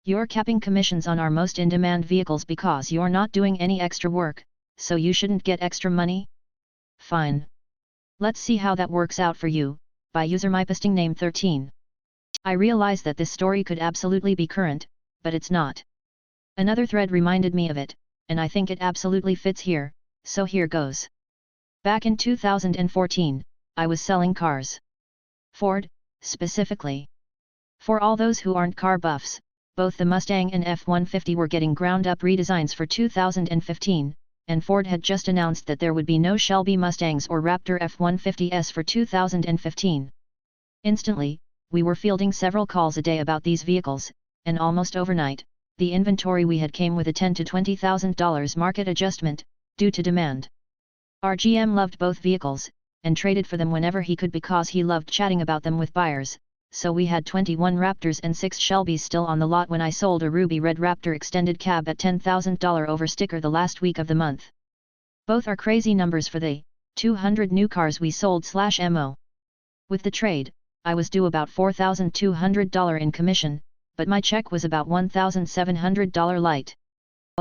You're capping commissions on our most in-demand vehicles because you're not doing any extra work, so you shouldn't get extra money? Fine. Let's see how that works out for you, by user myposting name 13. I realize that this story could absolutely be current, but it's not. Another thread reminded me of it, and I think it absolutely fits here, so here goes. Back in 2014, I was selling cars. Ford, specifically. For all those who aren't car buffs, both the Mustang and F-150 were getting ground-up redesigns for 2015, and Ford had just announced that there would be no Shelby Mustangs or Raptor F-150s for 2015. Instantly, we were fielding several calls a day about these vehicles, and almost overnight, the inventory we had came with a $10,000 to $20,000 market adjustment, due to demand. Our GM loved both vehicles, and traded for them whenever he could because he loved chatting about them with buyers, so we had 21 Raptors and 6 Shelbys still on the lot when I sold a ruby red Raptor extended cab at $10,000 over sticker the last week of the month. Both are crazy numbers for the 200 new cars we sold/mo. With the trade, I was due about $4,200 in commission, but my check was about $1,700 light.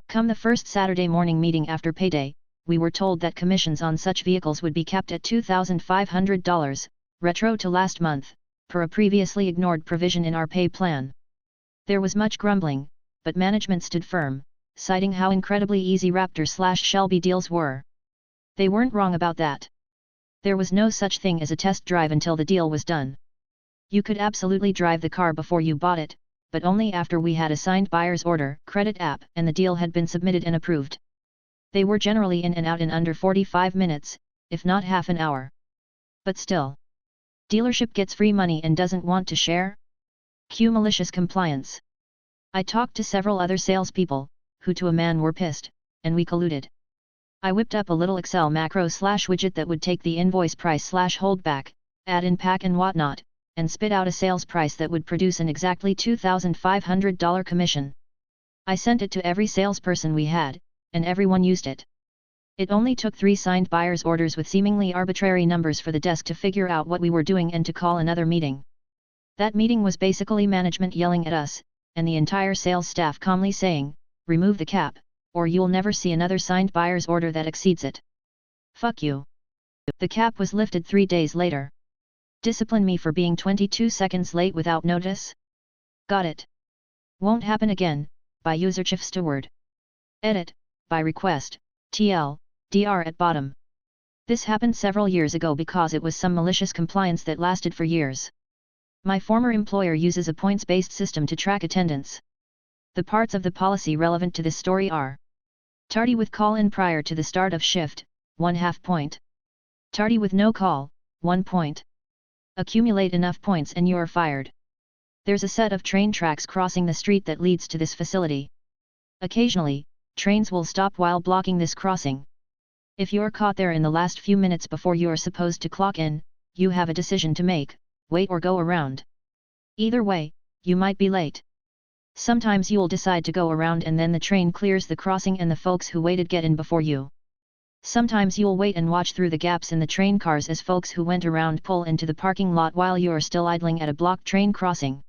Come the first Saturday morning meeting after payday, we were told that commissions on such vehicles would be capped at $2,500, retro to last month, per a previously ignored provision in our pay plan. There was much grumbling, but management stood firm, citing how incredibly easy Raptor/Shelby deals were. They weren't wrong about that. There was no such thing as a test drive until the deal was done. You could absolutely drive the car before you bought it, but only after we had a signed buyer's order, credit app, and the deal had been submitted and approved. They were generally in and out in under 45 minutes, if not half an hour. But still. Dealership gets free money and doesn't want to share? Cue malicious compliance. I talked to several other salespeople, who to a man were pissed, and we colluded. I whipped up a little Excel macro/widget that would take the invoice price/holdback, add in pack and whatnot, and spit out a sales price that would produce an exactly $2,500 commission. I sent it to every salesperson we had, and everyone used it. It only took 3 signed buyer's orders with seemingly arbitrary numbers for the desk to figure out what we were doing and to call another meeting. That meeting was basically management yelling at us, and the entire sales staff calmly saying, "Remove the cap, or you'll never see another signed buyer's order that exceeds it. Fuck you." The cap was lifted 3 days later. Discipline me for being 22 seconds late without notice? Got it. Won't happen again, by user Chief Steward. Edit, by request, TL, DR at bottom. This happened several years ago because it was some malicious compliance that lasted for years. My former employer uses a points-based system to track attendance. The parts of the policy relevant to this story are: tardy with call-in prior to the start of shift, 1/2 point. Tardy with no call, 1 point. Accumulate enough points and you're fired. There's a set of train tracks crossing the street that leads to this facility. Occasionally, trains will stop while blocking this crossing. If you're caught there in the last few minutes before you're supposed to clock in, you have a decision to make: wait or go around. Either way, you might be late. Sometimes you'll decide to go around and then the train clears the crossing and the folks who waited get in before you. Sometimes you'll wait and watch through the gaps in the train cars as folks who went around pull into the parking lot while you're still idling at a blocked train crossing.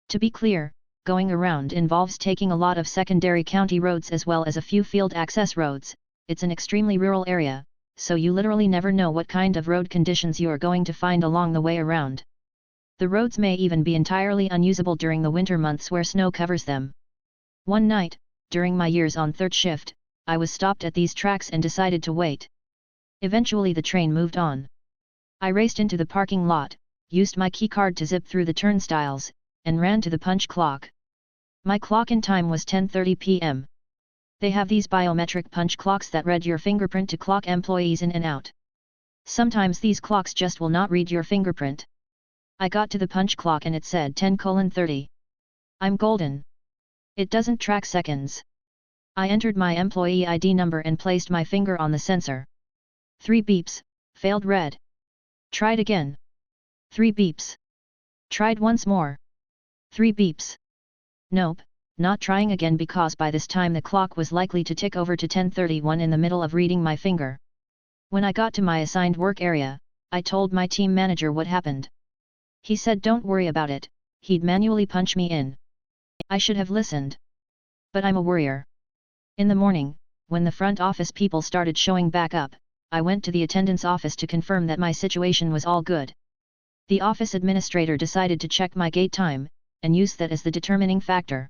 To be clear, going around involves taking a lot of secondary county roads as well as a few field access roads. It's an extremely rural area, so you literally never know what kind of road conditions you are going to find along the way around. The roads may even be entirely unusable during the winter months where snow covers them. One night, during my years on third shift, I was stopped at these tracks and decided to wait. Eventually the train moved on. I raced into the parking lot, used my keycard to zip through the turnstiles, and ran to the punch clock. My clock-in time was 10:30 p.m. They have these biometric punch clocks that read your fingerprint to clock employees in and out. Sometimes these clocks just will not read your fingerprint. I got to the punch clock and it said 10:30. I'm golden. It doesn't track seconds. I entered my employee ID number and placed my finger on the sensor. 3 beeps, failed red. Tried again. 3 beeps. Tried once more. 3 beeps. Nope, not trying again because by this time the clock was likely to tick over to 10:31 in the middle of reading my finger. When I got to my assigned work area, I told my team manager what happened. He said don't worry about it, he'd manually punch me in. I should have listened. But I'm a worrier. In the morning, when the front office people started showing back up, I went to the attendance office to confirm that my situation was all good. The office administrator decided to check my gate time, and used that as the determining factor.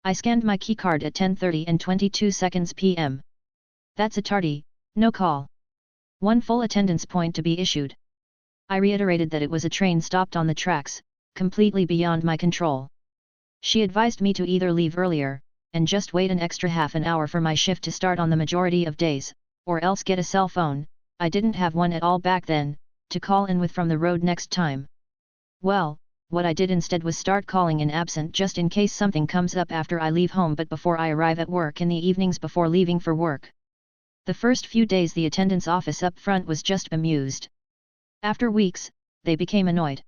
I scanned my keycard at 10:30 and 22 seconds p.m. That's a tardy, no call. One full attendance point to be issued. I reiterated that it was a train stopped on the tracks, completely beyond my control. She advised me to either leave earlier, and just wait an extra half an hour for my shift to start on the majority of days, or else get a cell phone, I didn't have one at all back then, to call in with from the road next time. Well, what I did instead was start calling in absent just in case something comes up after I leave home but before I arrive at work in the evenings before leaving for work. The first few days the attendance office up front was just bemused. After weeks, they became annoyed.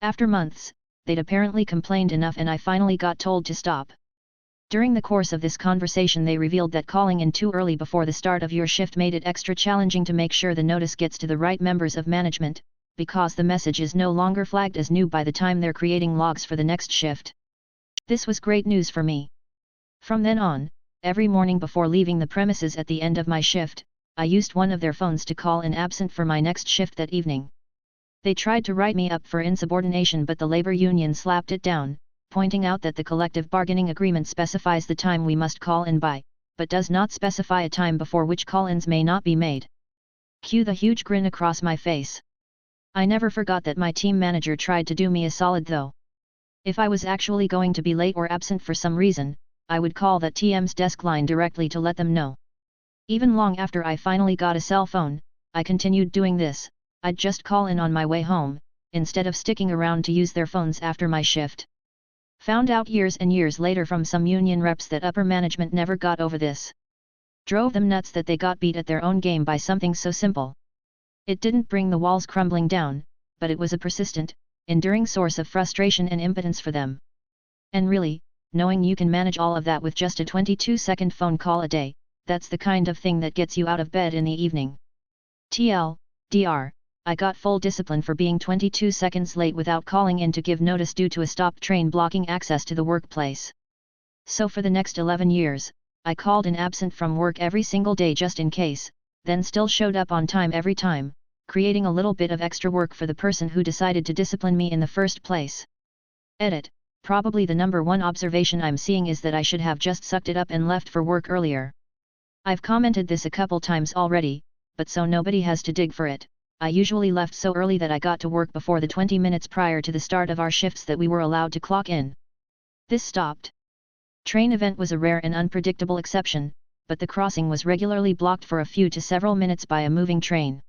After months, they'd apparently complained enough and I finally got told to stop. During the course of this conversation they revealed that calling in too early before the start of your shift made it extra challenging to make sure the notice gets to the right members of management, because the message is no longer flagged as new by the time they're creating logs for the next shift. This was great news for me. From then on, every morning before leaving the premises at the end of my shift, I used one of their phones to call in absent for my next shift that evening. They tried to write me up for insubordination but the labor union slapped it down, pointing out that the collective bargaining agreement specifies the time we must call in by, but does not specify a time before which call-ins may not be made. Cue the huge grin across my face. I never forgot that my team manager tried to do me a solid though. If I was actually going to be late or absent for some reason, I would call that TM's desk line directly to let them know. Even long after I finally got a cell phone, I continued doing this. I'd just call in on my way home, instead of sticking around to use their phones after my shift. Found out years and years later from some union reps that upper management never got over this. Drove them nuts that they got beat at their own game by something so simple. It didn't bring the walls crumbling down, but it was a persistent, enduring source of frustration and impotence for them. And really, knowing you can manage all of that with just a 22-second phone call a day, that's the kind of thing that gets you out of bed in the evening. TLDR, I got full discipline for being 22 seconds late without calling in to give notice due to a stopped train blocking access to the workplace. So for the next 11 years, I called in absent from work every single day just in case, then still showed up on time every time, creating a little bit of extra work for the person who decided to discipline me in the first place. Edit. Probably the number one observation I'm seeing is that I should have just sucked it up and left for work earlier. I've commented this a couple times already, but so nobody has to dig for it. I usually left so early that I got to work before the 20 minutes prior to the start of our shifts that we were allowed to clock in. This stopped train event was a rare and unpredictable exception, but the crossing was regularly blocked for a few to several minutes by a moving train.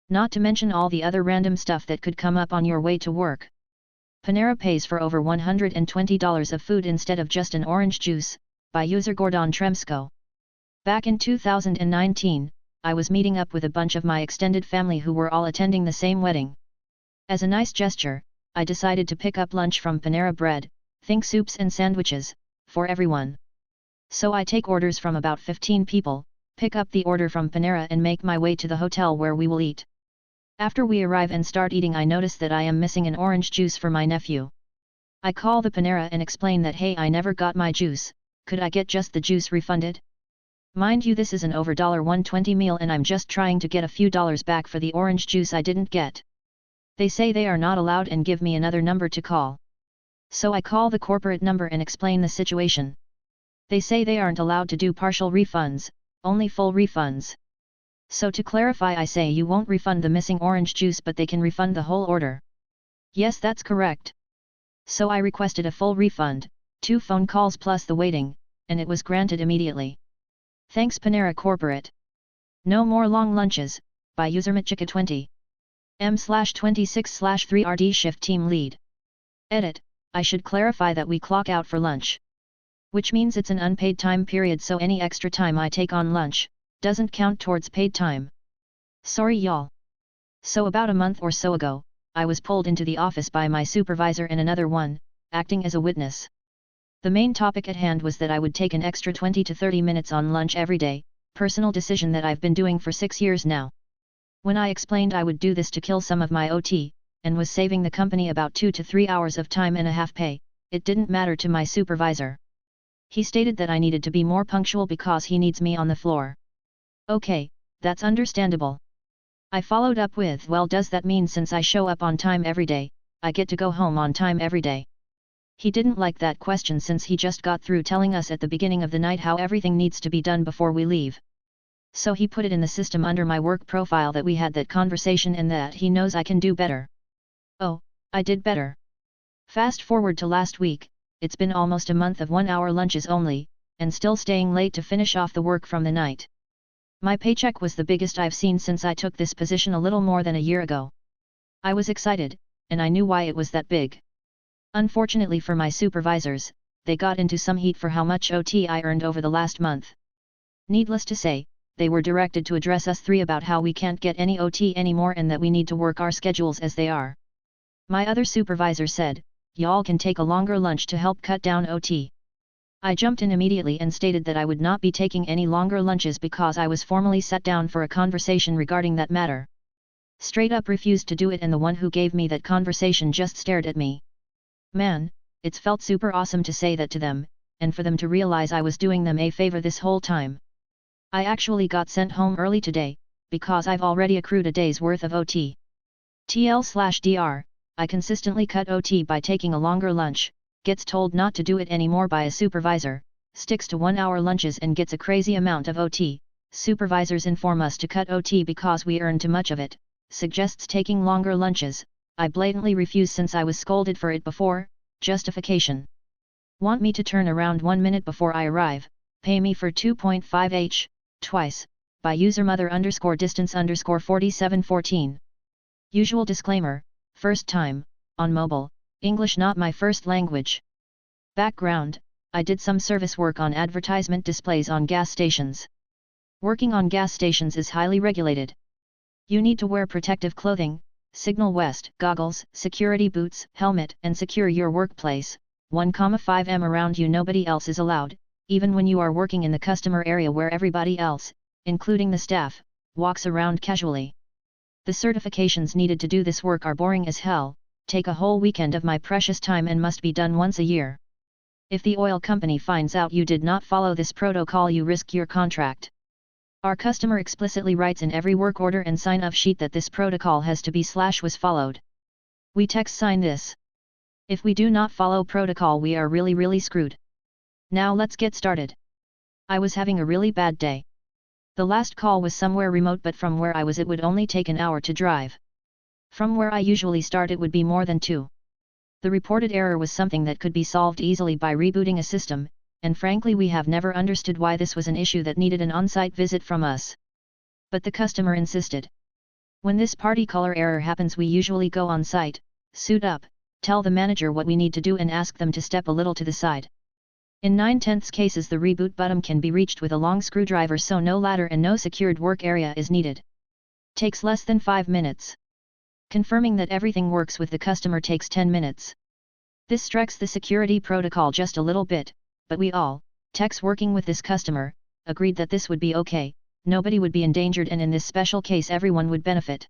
Not to mention all the other random stuff that could come up on your way to work. Panera pays for over $120 of food instead of just an orange juice, by user Gordon Tremsko. Back in 2019, I was meeting up with a bunch of my extended family who were all attending the same wedding. As a nice gesture, I decided to pick up lunch from Panera Bread, think soups and sandwiches, for everyone. So I take orders from about 15 people, pick up the order from Panera and make my way to the hotel where we will eat. After we arrive and start eating I notice that I am missing an orange juice for my nephew. I call the Panera and explain that hey, I never got my juice, could I get just the juice refunded? Mind you, this is an over $120 meal and I'm just trying to get a few dollars back for the orange juice I didn't get. They say they are not allowed and give me another number to call. So I call the corporate number and explain the situation. They say they aren't allowed to do partial refunds, only full refunds. So to clarify I say you won't refund the missing orange juice but they can refund the whole order. Yes, that's correct. So I requested a full refund, 2 phone calls plus the waiting, and it was granted immediately. Thanks Panera Corporate. No more long lunches, by user Machika20. M/26/3RD shift team lead. Edit, I should clarify that we clock out for lunch. Which means it's an unpaid time period so any extra time I take on lunch, doesn't count towards paid time. Sorry y'all. So about a month or so ago, I was pulled into the office by my supervisor and another one, acting as a witness. The main topic at hand was that I would take an extra 20 to 30 minutes on lunch every day, personal decision that I've been doing for 6 years now. When I explained I would do this to kill some of my OT, and was saving the company about 2 to 3 hours of time and a half pay, it didn't matter to my supervisor. He stated that I needed to be more punctual because he needs me on the floor. Okay, that's understandable. I followed up with, well, does that mean since I show up on time every day, I get to go home on time every day? He didn't like that question since he just got through telling us at the beginning of the night how everything needs to be done before we leave. So he put it in the system under my work profile that we had that conversation and that he knows I can do better. Oh, I did better. Fast forward to last week, it's been almost a month of 1-hour lunches only, and still staying late to finish off the work from the night. My paycheck was the biggest I've seen since I took this position a little more than a year ago. I was excited, and I knew why it was that big. Unfortunately for my supervisors, they got into some heat for how much OT I earned over the last month. Needless to say, they were directed to address us three about how we can't get any OT anymore and that we need to work our schedules as they are. My other supervisor said, y'all can take a longer lunch to help cut down OT. I jumped in immediately and stated that I would not be taking any longer lunches because I was formally sat down for a conversation regarding that matter. Straight up refused to do it, and the one who gave me that conversation just stared at me. Man, it's felt super awesome to say that to them, and for them to realize I was doing them a favor this whole time. I actually got sent home early today, because I've already accrued a day's worth of OT. TL/DR, I consistently cut OT by taking a longer lunch, gets told not to do it anymore by a supervisor, sticks to 1-hour lunches and gets a crazy amount of OT, supervisors inform us to cut OT because we earn too much of it, suggests taking longer lunches, I blatantly refuse since I was scolded for it before, justification. Want me to turn around 1 minute before I arrive, pay me for 2.5h, twice, by user mother_distance_4714. Usual disclaimer, first time, on mobile, English not my first language. Background, I did some service work on advertisement displays on gas stations. Working on gas stations is highly regulated. You need to wear protective clothing, signal vest, goggles, security boots, helmet, and secure your workplace. 1,5 m around you. Nobody else is allowed, even when you are working in the customer area where everybody else, including the staff, walks around casually. The certifications needed to do this work are boring as hell, take a whole weekend of my precious time and must be done once a year. If the oil company finds out you did not follow this protocol, you risk your contract. Our customer explicitly writes in every work order and sign-off sheet that this protocol has to be /was followed. We text sign this. If we do not follow protocol, we are really screwed. Now let's get started. I was having a really bad day. The last call was somewhere remote, but from where I was it would only take an hour to drive. From where I usually start it would be more than 2. The reported error was something that could be solved easily by rebooting a system, and frankly we have never understood why this was an issue that needed an on-site visit from us. But the customer insisted. When this party color error happens, we usually go on site, suit up, tell the manager what we need to do and ask them to step a little to the side. In 9/10 cases the reboot button can be reached with a long screwdriver, so no ladder and no secured work area is needed. Takes less than 5 minutes. Confirming that everything works with the customer takes 10 minutes. This stretches the security protocol just a little bit, but we all, techs working with this customer, agreed that this would be okay, nobody would be endangered, and in this special case everyone would benefit.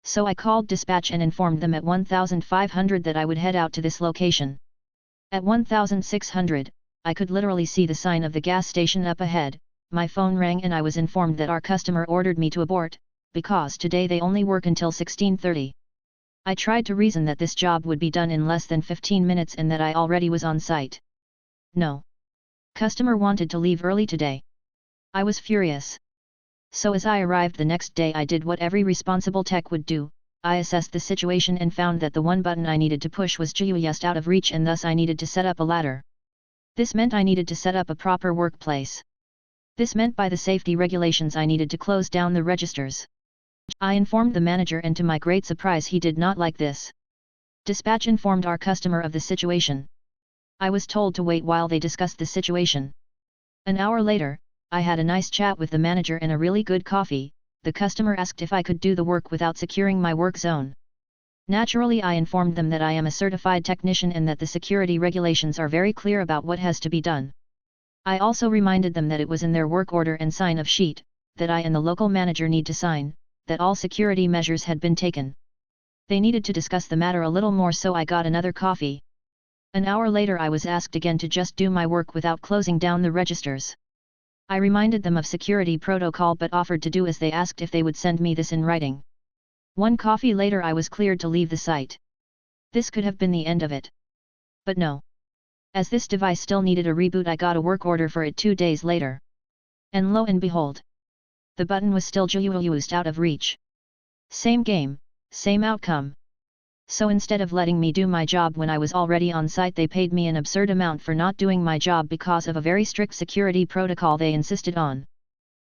So I called dispatch and informed them at 1500 that I would head out to this location. At 1600, I could literally see the sign of the gas station up ahead. My phone rang and I was informed that our customer ordered me to abort, because today they only work until 16:30. I tried to reason that this job would be done in less than 15 minutes and that I already was on site. No. Customer wanted to leave early today. I was furious. So as I arrived the next day, I did what every responsible tech would do. I assessed the situation and found that the one button I needed to push was just out of reach, and thus I needed to set up a ladder. This meant I needed to set up a proper workplace. This meant by the safety regulations I needed to close down the registers. I informed the manager, and to my great surprise he did not like this. Dispatch informed our customer of the situation. I was told to wait while they discussed the situation. An hour later, I had a nice chat with the manager and a really good coffee. The customer asked if I could do the work without securing my work zone. Naturally, I informed them that I am a certified technician and that the security regulations are very clear about what has to be done. I also reminded them that it was in their work order and sign-off sheet, that I and the local manager need to sign, that all security measures had been taken. They needed to discuss the matter a little more, so I got another coffee. An hour later I was asked again to just do my work without closing down the registers. I reminded them of security protocol but offered to do as they asked if they would send me this in writing. 1 coffee later I was cleared to leave the site. This could have been the end of it. But no. As this device still needed a reboot, I got a work order for it 2 days later. And lo and behold, the button was still used out of reach. Same game, same outcome. So instead of letting me do my job when I was already on site, they paid me an absurd amount for not doing my job because of a very strict security protocol they insisted on.